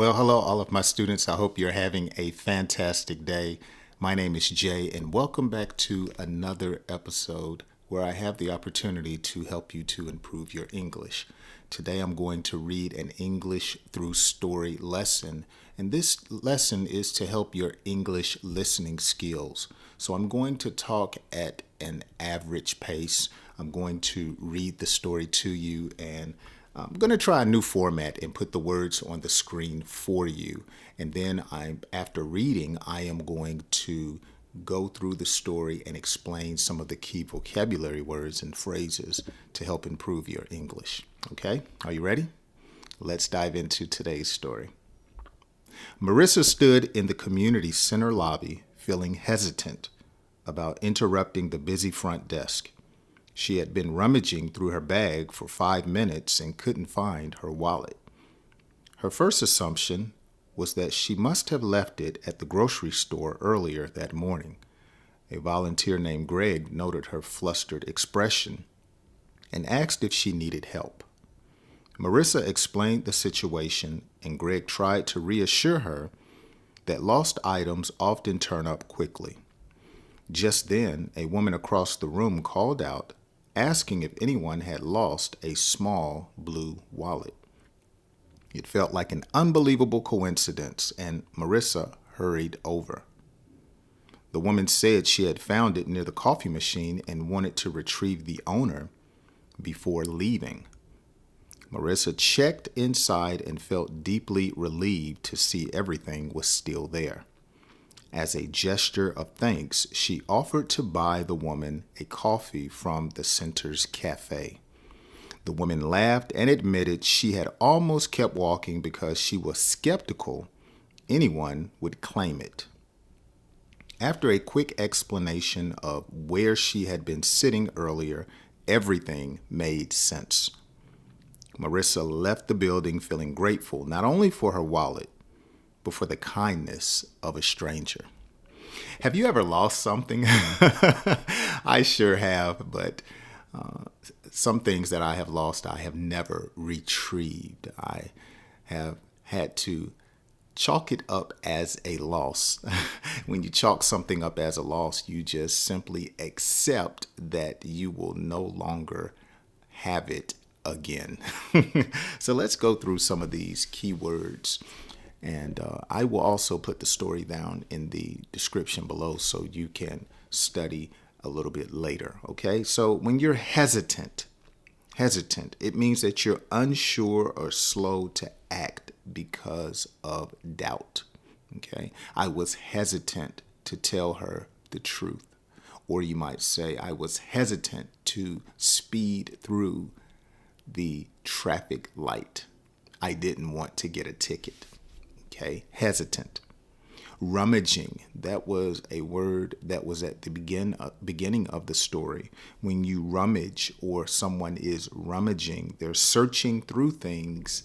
Well, hello, all of my students. I hope you're having a fantastic day. My name is Jay, and welcome back to another episode where I have the opportunity to help you to improve your English. Today, I'm going to read an English through story lesson, and this lesson is to help your English listening skills. So, I'm going to talk at an average pace. I'm going to read the story to you, and I'm going to try a new format and put the words on the screen for you. And then after reading, I am going to go through the story and explain some of the key vocabulary words and phrases to help improve your English. Okay, are you ready? Let's dive into today's story. Marissa stood in the community center lobby feeling hesitant about interrupting the busy front desk. She had been rummaging through her bag for 5 minutes and couldn't find her wallet. Her first assumption was that she must have left it at the grocery store earlier that morning. A volunteer named Greg noted her flustered expression and asked if she needed help. Marissa explained the situation, and Greg tried to reassure her that lost items often turn up quickly. Just then, a woman across the room called out, asking if anyone had lost a small blue wallet. It felt like an unbelievable coincidence, and Marissa hurried over. The woman said she had found it near the coffee machine and wanted to retrieve the owner before leaving. Marissa checked inside and felt deeply relieved to see everything was still there. As a gesture of thanks, she offered to buy the woman a coffee from the center's café. The woman laughed and admitted she had almost kept walking because she was skeptical anyone would claim it. After a quick explanation of where she had been sitting earlier, everything made sense. Marissa left the building feeling grateful not only for her wallet, but for the kindness of a stranger. Have you ever lost something? I sure have, but some things that I have lost, I have never retrieved. I have had to chalk it up as a loss. When you chalk something up as a loss, you just simply accept that you will no longer have it again. So let's go through some of these keywords. And I will also put the story down in the description below so you can study a little bit later. Okay, so when you're hesitant, it means that you're unsure or slow to act because of doubt. Okay, I was hesitant to tell her the truth. Or you might say, I was hesitant to speed through the traffic light. I didn't want to get a ticket. Okay, hesitant. Rummaging, that was a word that was at the beginning of the story. When you rummage or someone is rummaging, they're searching through things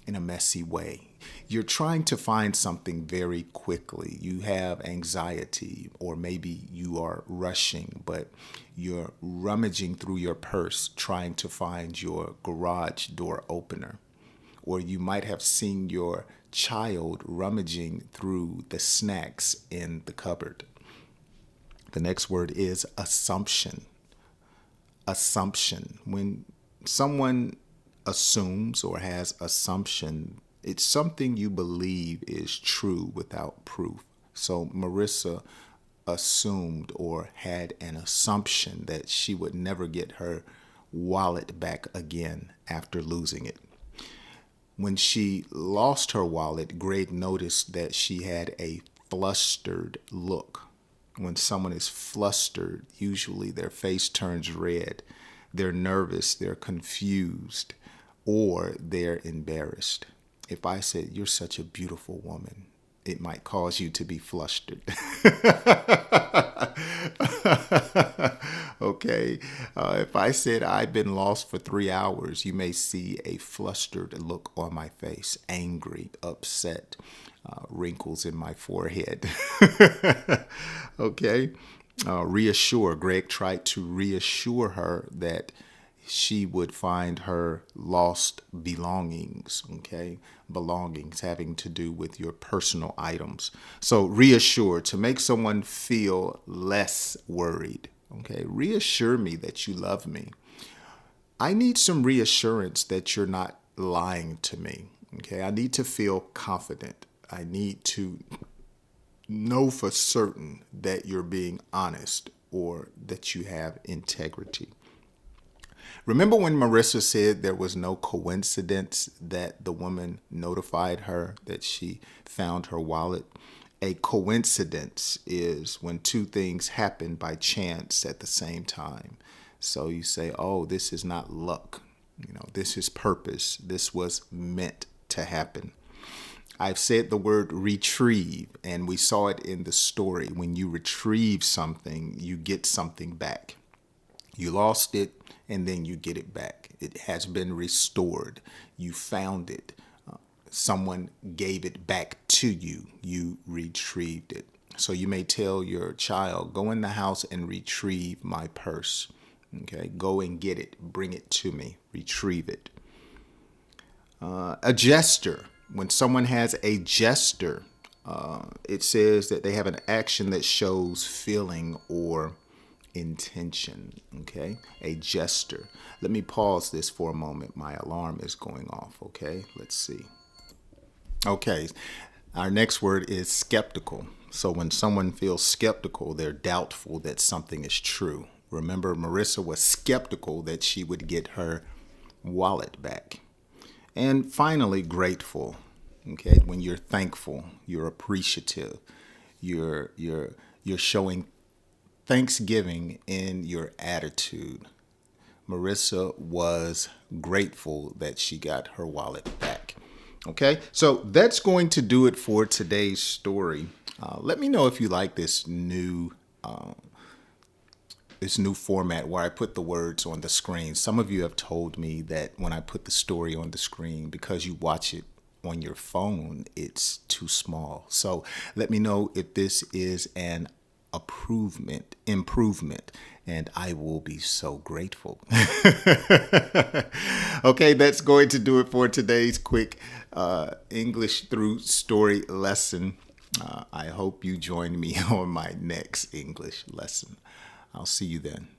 in a messy way. You're trying to find something very quickly. You have anxiety, or maybe you are rushing, but you're rummaging through your purse trying to find your garage door opener. Or you might have seen your child rummaging through the snacks in the cupboard. The next word is assumption. Assumption. When someone assumes or has assumption, it's something you believe is true without proof. So Marissa assumed or had an assumption that she would never get her wallet back again after losing it. When she lost her wallet, Greg noticed that she had a flustered look. When someone is flustered, usually their face turns red. They're nervous, they're confused, or they're embarrassed. If I said, "You're such a beautiful woman," it might cause you to be flustered. Okay. If I said I've been lost for 3 hours, you may see a flustered look on my face, angry, upset, wrinkles in my forehead. Okay. Reassure. Greg tried to reassure her that she would find her lost belongings, okay? Belongings having to do with your personal items. So reassure, to make someone feel less worried, okay? Reassure me that you love me. I need some reassurance that you're not lying to me, okay? I need to feel confident. I need to know for certain that you're being honest or that you have integrity. Remember when Marissa said there was no coincidence that the woman notified her that she found her wallet? A coincidence is when two things happen by chance at the same time. So you say, oh, this is not luck. This is purpose. This was meant to happen. I've said the word retrieve, and we saw it in the story. When you retrieve something, you get something back. You lost it, and then you get it back. It has been restored. You found it. Someone gave it back to you. You retrieved it. So you may tell your child, go in the house and retrieve my purse. Okay, go and get it. Bring it to me. Retrieve it. A gesture. When someone has a gesture, it says that they have an action that shows feeling or intention. Okay, a gesture. Let me pause this for a moment. My alarm is going off. Okay, let's see. Okay, our next word is skeptical. So when someone feels skeptical, they're doubtful that something is true. Remember, Marissa was skeptical that she would get her wallet back. And finally, grateful. Okay, when you're thankful, you're appreciative, you're showing thanksgiving in your attitude. Marissa was grateful that she got her wallet back. Okay, so that's going to do it for today's story. Let me know if you like this new format where I put the words on the screen. Some of you have told me that when I put the story on the screen, because you watch it on your phone, it's too small. So let me know if this is an improvement, and I will be so grateful. Okay, that's going to do it for today's quick English through story lesson. I hope you join me on my next English lesson. I'll see you then.